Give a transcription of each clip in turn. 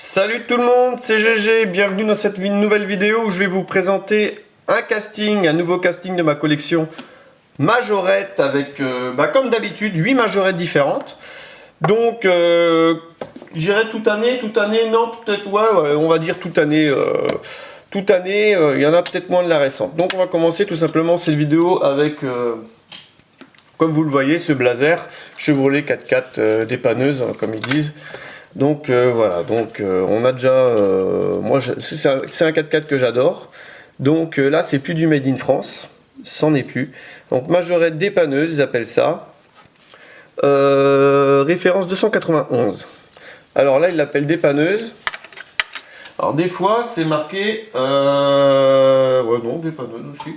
Salut tout le monde, c'est GG, bienvenue dans cette nouvelle vidéo où je vais vous présenter un nouveau casting de ma collection Majorette avec, comme d'habitude, 8 majorettes différentes. Donc, j'irai toute année, non, peut-être, ouais, on va dire toute année, il y en a peut-être moins de la récente. Donc on va commencer tout simplement cette vidéo avec, comme vous le voyez, ce blazer Chevrolet 4x4 dépanneuse, hein, comme ils disent. Donc voilà, donc on a déjà, moi c'est un 4x4 que j'adore. Donc là c'est plus du made in France, c'en est plus. Donc majorette dépanneuse, ils appellent ça. Référence 291. Alors là ils l'appellent dépanneuse. Alors des fois c'est marqué, ouais non dépanneuse aussi.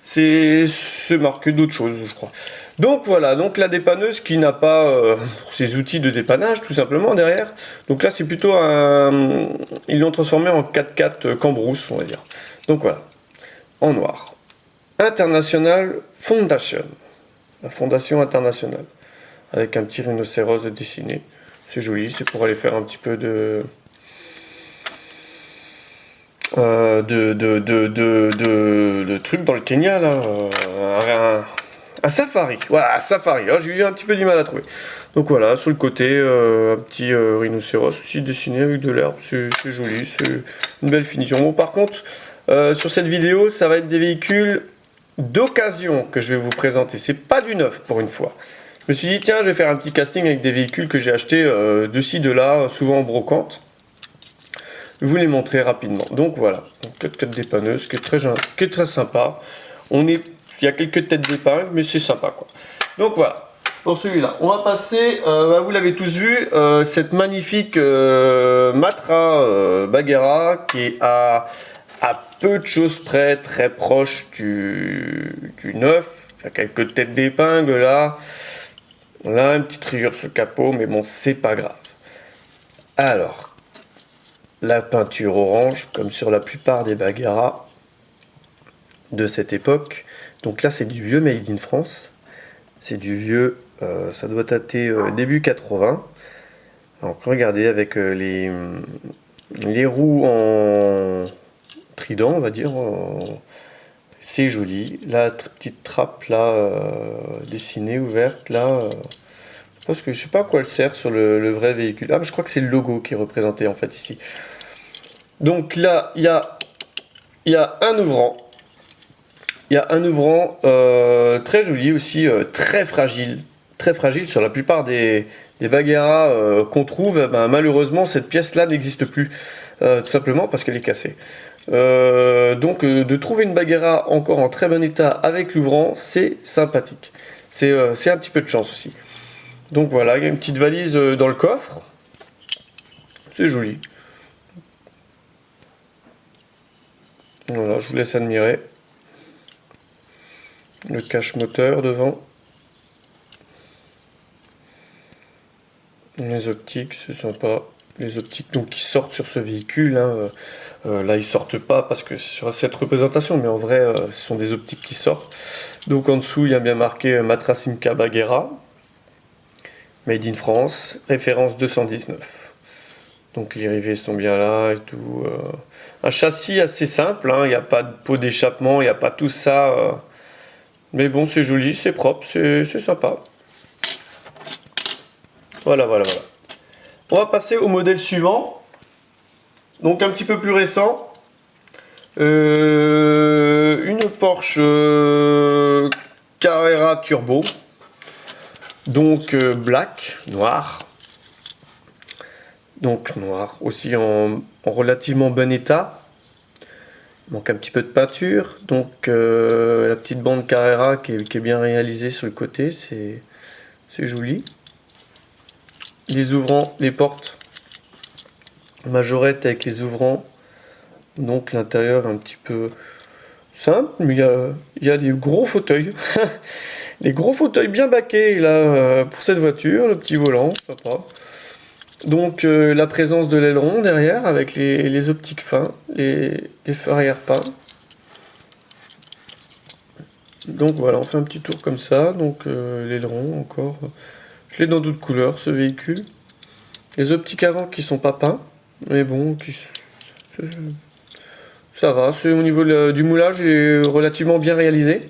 C'est marqué d'autres choses, je crois. Donc voilà, donc la dépanneuse qui n'a pas ses outils de dépannage tout simplement derrière. Donc là c'est plutôt un... Ils l'ont transformé en 4x4 Cambrousse, on va dire. Donc voilà, en noir. International Foundation. La fondation internationale. Avec un petit rhinocéros dessiné. C'est joli, c'est pour aller faire un petit peu de trucs dans le Kenya là, un safari, voilà, un safari. J'ai eu un petit peu du mal à trouver. Donc voilà, sur le côté, un petit rhinocéros aussi dessiné avec de l'herbe, c'est joli, c'est une belle finition. Bon, par contre, sur cette vidéo, ça va être des véhicules d'occasion que je vais vous présenter. C'est pas du neuf pour une fois. Je me suis dit, tiens, je vais faire un petit casting avec des véhicules que j'ai achetés de ci, de là, souvent en brocante. Vous les montrer rapidement. Donc voilà, 4x4 dépanneuse qui est très sympa. Il y a quelques têtes d'épingle, mais c'est sympa quoi. Donc voilà, pour celui-là. On va passer, vous l'avez tous vu, cette magnifique Matra Bagheera qui est à peu de choses près, très proche du neuf. Il y a quelques têtes d'épingle là. Là, une petite rayure sur le capot, mais bon, c'est pas grave. Alors, la peinture orange, comme sur la plupart des Bagheera de cette époque. Donc là, c'est du vieux Made in France. C'est du vieux, ça doit dater début 80. Donc regardez, avec les roues en trident, on va dire. C'est joli. La petite trappe là, dessinée, ouverte là. Parce que je sais pas à quoi elle sert sur le vrai véhicule. Ah, mais je crois que c'est le logo qui est représenté en fait ici. Donc là, il y a un ouvrant. Il y a un ouvrant très joli aussi, très fragile. Très fragile sur la plupart des Bagheera qu'on trouve. Malheureusement, cette pièce-là n'existe plus. Tout simplement parce qu'elle est cassée. Donc de trouver une Bagheera encore en très bon état avec l'ouvrant, c'est sympathique. C'est un petit peu de chance aussi. Donc voilà, il y a une petite valise dans le coffre. C'est joli. Voilà, je vous laisse admirer. Le cache moteur devant. Les optiques, c'est sympa. Les optiques donc qui sortent sur ce véhicule. Hein. Là, ils sortent pas parce que sur cette représentation, mais en vrai, ce sont des optiques qui sortent. Donc en dessous, il y a bien marqué Matra Simca Bagheera. Made in France, référence 219. Donc les rivets sont bien là et tout. Un châssis assez simple, hein, il n'y a pas de pot d'échappement, il n'y a pas tout ça. Mais bon, c'est joli, c'est propre, c'est sympa. Voilà. On va passer au modèle suivant. Donc un petit peu plus récent. Une Porsche Carrera Turbo. Donc black, noir. Donc noir, aussi en relativement bon état. Il manque un petit peu de peinture. Donc la petite bande Carrera qui est bien réalisée sur le côté, c'est joli. Les ouvrants, les portes Majorette avec les ouvrants. Donc l'intérieur un petit peu simple, mais il y a des gros fauteuils. Des gros fauteuils bien baqués là pour cette voiture, le petit volant, sympa. Donc la présence de l'aileron derrière avec les optiques fins, les phares arrière peints. Donc voilà, on fait un petit tour comme ça. Donc l'aileron encore. Je l'ai dans d'autres couleurs ce véhicule. Les optiques avant qui sont pas peints, Mais bon, ça va, c'est au niveau du moulage est relativement bien réalisé.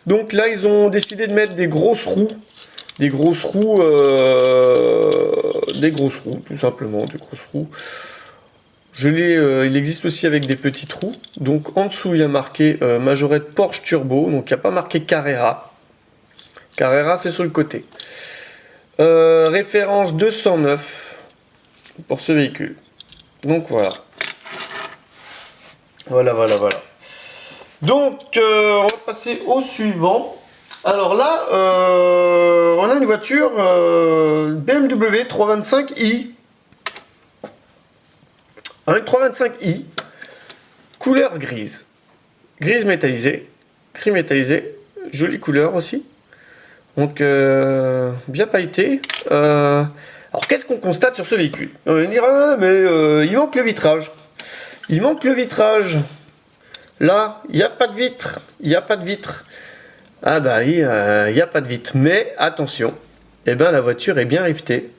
Donc là, ils ont décidé de mettre des grosses roues. Des grosses roues, tout simplement, des grosses roues. Il existe aussi avec des petites roues. Donc en dessous, il y a marqué Majorette Porsche Turbo. Donc il n'y a pas marqué Carrera. Carrera, c'est sur le côté. Référence 209 pour ce véhicule. Donc voilà. Voilà. Donc on va passer au suivant. Alors là, on a une voiture BMW 325i. Un 325i, couleur grise. Grise métallisée, gris métallisé, jolie couleur aussi. Donc bien pailleté. Alors qu'est-ce qu'on constate sur ce véhicule? On va dire, ah, mais il manque le vitrage. Il manque le vitrage. Là, il n'y a pas de vitre. Il n'y a pas de vitre. Ah bah oui, il n'y a pas de vitre. Mais attention, la voiture est bien rivetée.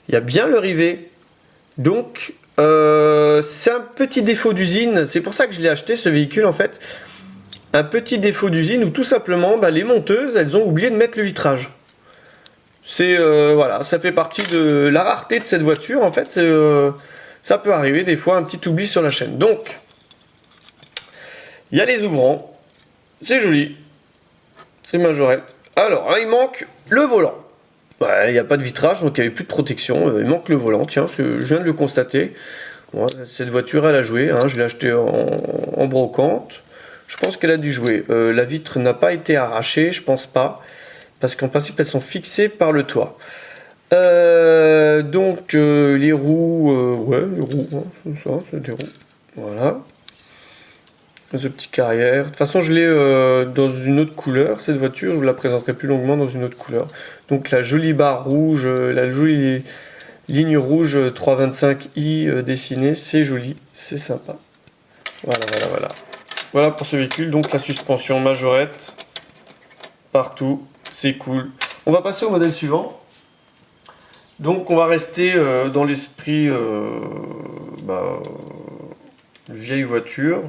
Il y a bien le rivet. Donc, c'est un petit défaut d'usine. C'est pour ça que je l'ai acheté, ce véhicule, en fait. Un petit défaut d'usine où tout simplement, les monteuses, elles ont oublié de mettre le vitrage. C'est voilà, ça fait partie de la rareté de cette voiture, en fait. Ça peut arriver des fois, un petit oubli sur la chaîne. Donc, il y a les ouvrants. C'est joli. C'est majorette. Alors, là, il manque le volant. Il n'y a pas de vitrage, donc il n'y avait plus de protection. Il manque le volant, tiens, je viens de le constater. Bon, cette voiture, elle a joué. Hein, je l'ai achetée en brocante. Je pense qu'elle a dû jouer. La vitre n'a pas été arrachée, je pense pas. Parce qu'en principe, elles sont fixées par le toit. Donc, les roues... ouais, les roues, hein, c'est ça, c'est des roues. Voilà. Ce petit carrière. De toute façon, je l'ai dans une autre couleur, cette voiture. Je vous la présenterai plus longuement dans une autre couleur. Donc, la jolie barre rouge, la jolie ligne rouge 325i dessinée. C'est joli, c'est sympa. Voilà. Voilà pour ce véhicule. Donc, la suspension majorette. Partout. C'est cool. On va passer au modèle suivant. Donc, on va rester dans l'esprit vieille voiture.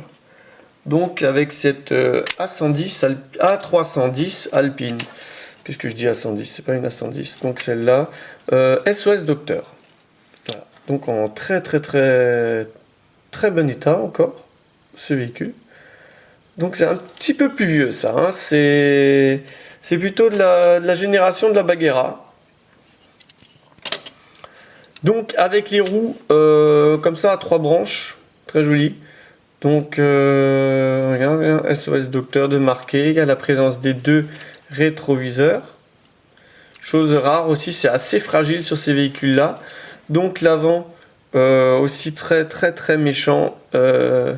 Donc avec cette A310 Alpine. Qu'est-ce que je dis A110? C'est pas une A110. Donc celle-là. SOS Docteur. Voilà. Donc en très bon état encore, ce véhicule. Donc c'est un petit peu plus vieux ça. Hein. C'est plutôt de la génération de la Baguera. Donc avec les roues comme ça à 3 branches. Très joli. Donc, regarde bien, SOS Docteur de marqué, il y a la présence des 2 rétroviseurs. Chose rare aussi, c'est assez fragile sur ces véhicules-là. Donc l'avant, aussi très méchant. De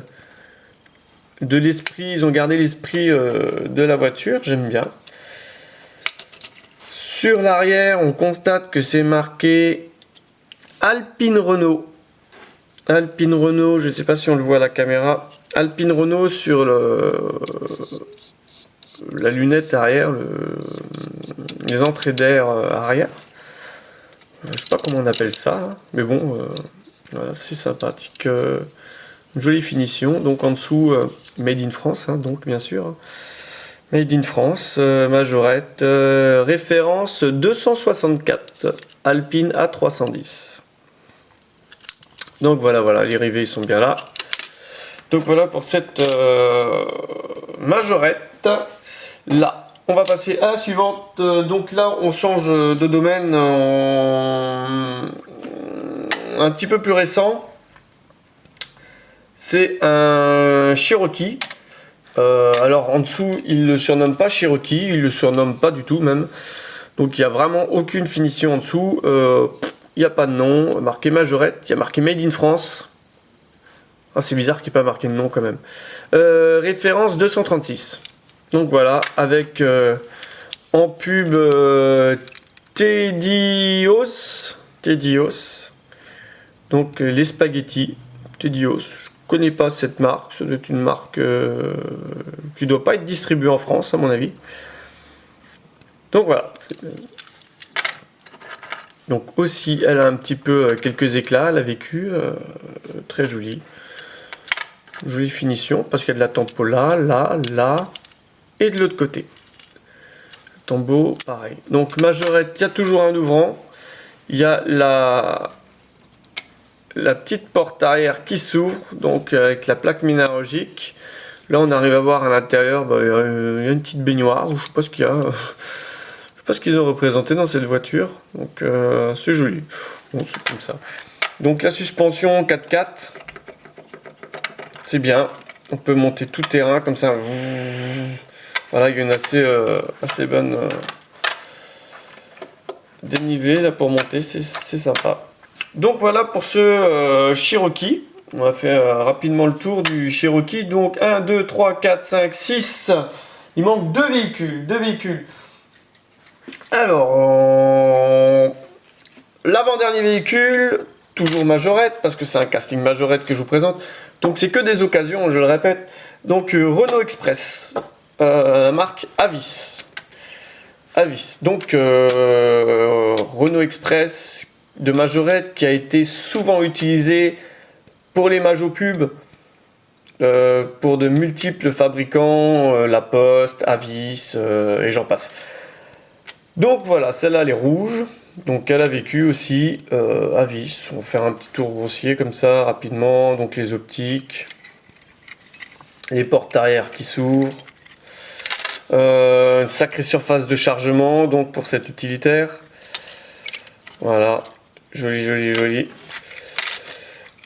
l'esprit, ils ont gardé l'esprit de la voiture, j'aime bien. Sur l'arrière, on constate que c'est marqué Alpine Renault. Alpine Renault, je ne sais pas si on le voit à la caméra. Alpine Renault sur la lunette arrière, les entrées d'air arrière. Je ne sais pas comment on appelle ça, hein, mais bon, voilà, c'est sympathique. Une jolie finition. Donc en dessous, Made in France, hein, donc bien sûr. Made in France, majorette, référence 264, Alpine A310. Donc voilà, les rivets ils sont bien là. Donc voilà pour cette majorette là. On va passer à la suivante. Donc là on change de domaine un petit peu plus récent. C'est un Cherokee. Alors en dessous il ne le surnomme pas Cherokee, il le surnomme pas du tout même. Donc il n'y a vraiment aucune finition en dessous. Il n'y a pas de nom, marqué majorette, il y a marqué Made in France. Ah, c'est bizarre qu'il n'y ait pas marqué de nom quand même. Référence 236. Donc voilà, avec en pub Tedios. Donc les spaghettis Tedios. Je connais pas cette marque, c'est une marque qui ne doit pas être distribuée en France à mon avis. Donc voilà. Donc aussi, elle a un petit peu quelques éclats, elle a vécu, très jolie. Jolie finition, parce qu'il y a de la tempo là, là, et de l'autre côté. Tombeau, pareil. Donc majorette, il y a toujours un ouvrant. Il y a la petite porte arrière qui s'ouvre, donc avec la plaque minéralogique. Là, on arrive à voir à l'intérieur, il y a une petite baignoire, je sais pas ce qu'il y a. Je sais pas ce qu'ils ont représenté dans cette voiture. Donc c'est joli. Bon, c'est comme ça. Donc la suspension 4x4, c'est bien. On peut monter tout terrain comme ça. Voilà, il y a une assez bonne dénivelée là pour monter, c'est sympa. Donc voilà pour ce Cherokee. On va faire rapidement le tour du Cherokee. Donc 1, 2, 3, 4, 5, 6. Il manque 2 véhicules. Alors, l'avant-dernier véhicule, toujours majorette, parce que c'est un casting majorette que je vous présente. Donc c'est que des occasions, je le répète. Donc Renault Express. La marque Avis. Donc Renault Express de majorette qui a été souvent utilisé pour les majos pubs, pour de multiples fabricants, La Poste, Avis et j'en passe. Donc voilà, celle-là elle est rouge, donc elle a vécu aussi Avis. On va faire un petit tour grossier comme ça rapidement. Donc les optiques, les portes arrière qui s'ouvrent. Une sacrée surface de chargement donc pour cet utilitaire. Voilà, joli.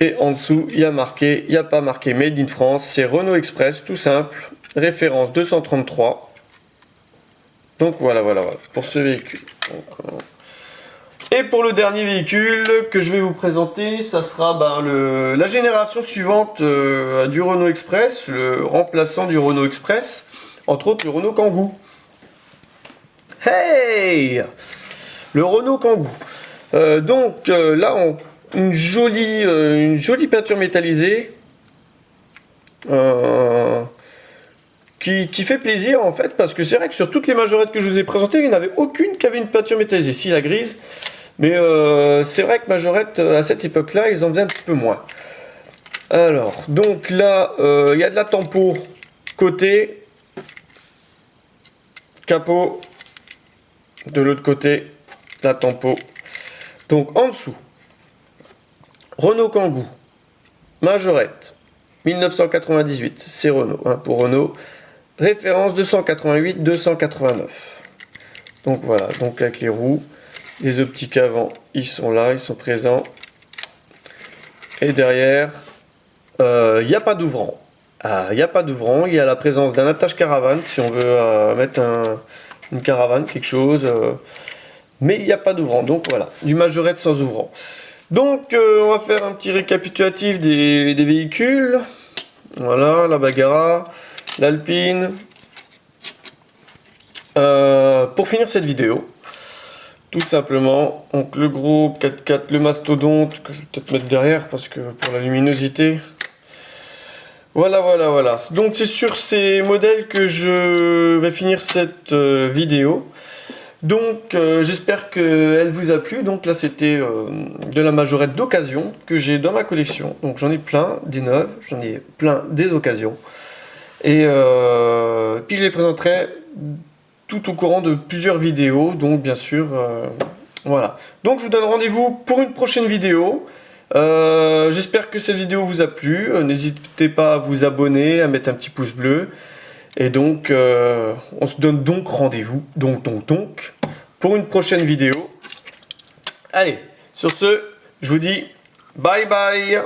Et en dessous, il y a marqué, il n'y a pas marqué Made in France, c'est Renault Express, tout simple. Référence 233. Donc voilà, pour ce véhicule. Et pour le dernier véhicule que je vais vous présenter, ça sera la génération suivante du Renault Express, le remplaçant du Renault Express. Entre autres, le Renault Kangoo. Hey! Le Renault Kangoo. Donc là, une jolie peinture métallisée qui fait plaisir en fait, parce que c'est vrai que sur toutes les majorettes que je vous ai présentées, il n'y en avait aucune qui avait une peinture métallisée. Si, la grise. Mais c'est vrai que majorette, à cette époque-là, ils en faisaient un petit peu moins. Alors, donc là, il y a de la tempo côté. Capot, de l'autre côté, la tempo. Donc en dessous, Renault Kangoo, majorette, 1998, c'est Renault, pour Renault, référence 288-289. Donc voilà, donc avec les roues, les optiques avant, ils sont là, ils sont présents. Et derrière, il n'y a pas d'ouvrant. Il n'y a pas d'ouvrant, il y a la présence d'un attache caravane si on veut mettre une caravane, quelque chose, mais il n'y a pas d'ouvrant, donc voilà, du majorette sans ouvrant. Donc on va faire un petit récapitulatif des véhicules. Voilà, la Bagara, l'Alpine. Pour finir cette vidéo, tout simplement, donc le gros 4x4, le mastodonte, que je vais peut-être mettre derrière parce que pour la luminosité. Voilà. Donc c'est sur ces modèles que je vais finir cette vidéo. Donc j'espère qu'elle vous a plu. Donc là c'était de la majorette d'occasion que j'ai dans ma collection. Donc j'en ai plein des neuves, j'en ai plein des occasions. Et puis je les présenterai tout au courant de plusieurs vidéos. Donc bien sûr, voilà. Donc je vous donne rendez-vous pour une prochaine vidéo. J'espère que cette vidéo vous a plu. N'hésitez pas à vous abonner, à mettre un petit pouce bleu. Et donc, on se donne donc rendez-vous, pour une prochaine vidéo. Allez, sur ce, je vous dis bye bye.